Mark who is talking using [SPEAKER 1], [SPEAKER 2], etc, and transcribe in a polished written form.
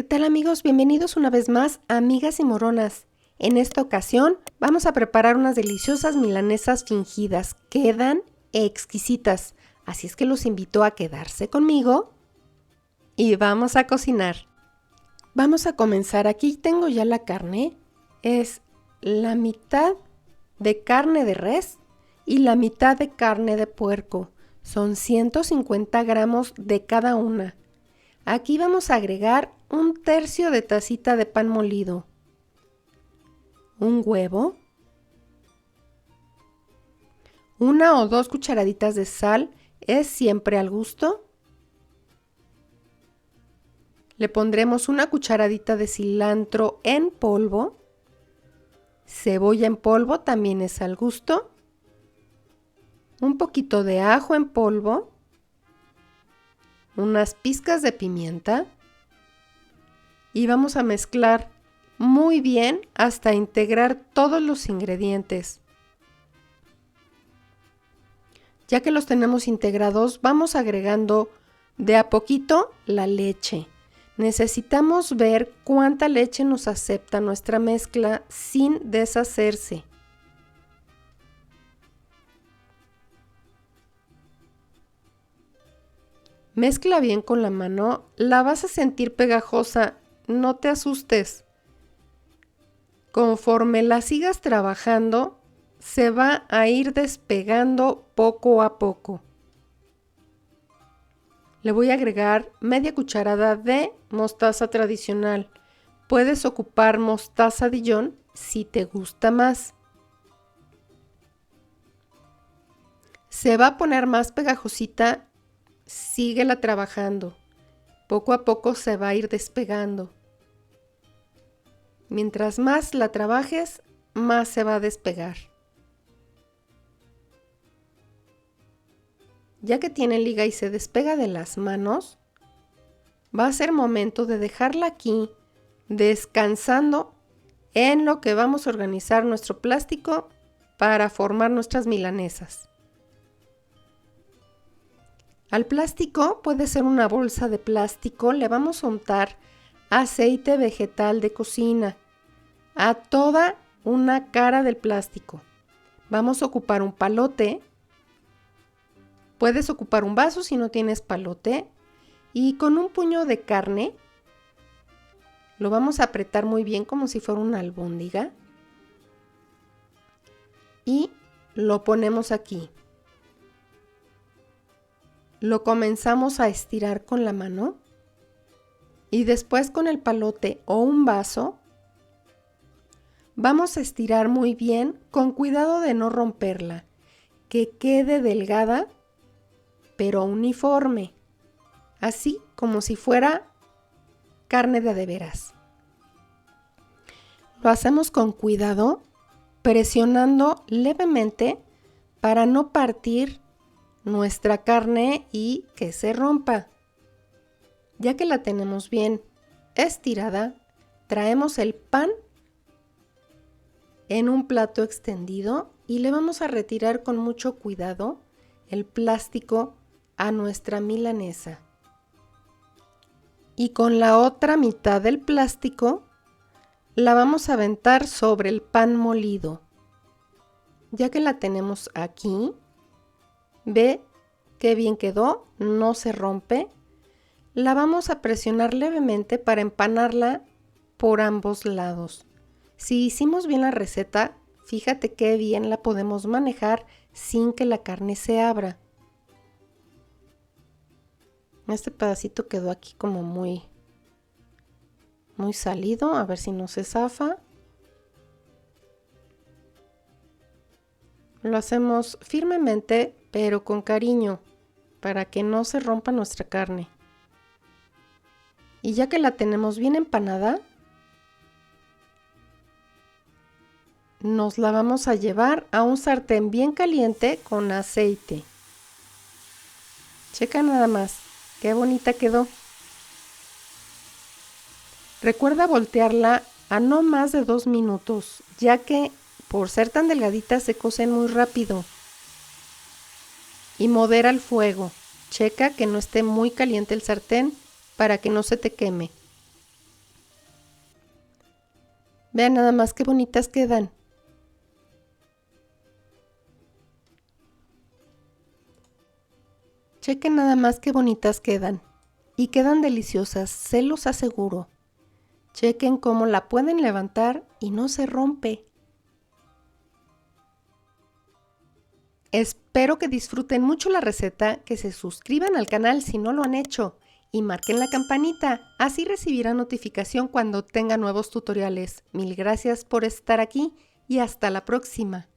[SPEAKER 1] tal amigos? Bienvenidos una vez más a Amigas y Moronas. En esta ocasión vamos a preparar unas deliciosas milanesas fingidas. Quedan exquisitas, así es que los invito a quedarse conmigo y vamos a cocinar. Vamos a comenzar. Aquí tengo ya la carne. Es la mitad de carne de res y la mitad de carne de puerco. Son 150 gramos de cada una. Aquí vamos a agregar 1/3 de tacita de pan molido, un huevo, 1 o 2 cucharaditas de sal, es siempre al gusto. Le pondremos 1 cucharadita de cilantro en polvo, cebolla en polvo también es al gusto, un poquito de ajo en polvo, unas pizcas de pimienta y vamos a mezclar muy bien hasta integrar todos los ingredientes. Ya que los tenemos integrados, vamos agregando de a poquito la leche. Necesitamos ver cuánta leche nos acepta nuestra mezcla sin deshacerse. Mezcla bien con la mano, la vas a sentir pegajosa, no te asustes. Conforme la sigas trabajando, se va a ir despegando poco a poco. Le voy a agregar media cucharada de mostaza tradicional. Puedes ocupar mostaza Dijon si te gusta más. Se va a poner más pegajosita. Síguela trabajando, poco a poco se va a ir despegando. Mientras más la trabajes, más se va a despegar. Ya que tiene liga y se despega de las manos, va a ser momento de dejarla aquí descansando en lo que vamos a organizar nuestro plástico para formar nuestras milanesas. Al plástico puede ser una bolsa de plástico, le vamos a untar aceite vegetal de cocina a toda una cara del plástico. Vamos a ocupar un palote, puedes ocupar un vaso si no tienes palote, y con un puño de carne lo vamos a apretar muy bien como si fuera una albóndiga y lo ponemos aquí. Lo comenzamos a estirar con la mano y después con el palote o un vaso vamos a estirar muy bien con cuidado de no romperla, que quede delgada pero uniforme, así como si fuera carne de veras. Lo hacemos con cuidado, presionando levemente para no partir nuestra carne y que se rompa. Ya que la tenemos bien estirada, traemos el pan en un plato extendido y le vamos a retirar con mucho cuidado el plástico a nuestra milanesa. Y con la otra mitad del plástico la vamos a aventar sobre el pan molido. Ya que la tenemos aquí, ve qué bien quedó, no se rompe. La vamos a presionar levemente para empanarla por ambos lados. Si hicimos bien la receta, fíjate qué bien la podemos manejar sin que la carne se abra. Este pedacito quedó aquí como muy salido, a ver si no se zafa. Lo hacemos firmemente, pero con cariño, para que no se rompa nuestra carne. Y ya que la tenemos bien empanada, nos la vamos a llevar a un sartén bien caliente con aceite. Checa nada más, qué bonita quedó. Recuerda voltearla a no más de 2 minutos, ya que por ser tan delgaditas se cocen muy rápido. Y modera el fuego. Checa que no esté muy caliente el sartén para que no se te queme. Vean nada más qué bonitas quedan. Chequen nada más qué bonitas quedan. Y quedan deliciosas, se los aseguro. Chequen cómo la pueden levantar y no se rompe. Espero que disfruten mucho la receta, que se suscriban al canal si no lo han hecho y marquen la campanita, así recibirán notificación cuando tenga nuevos tutoriales. Mil gracias por estar aquí y hasta la próxima.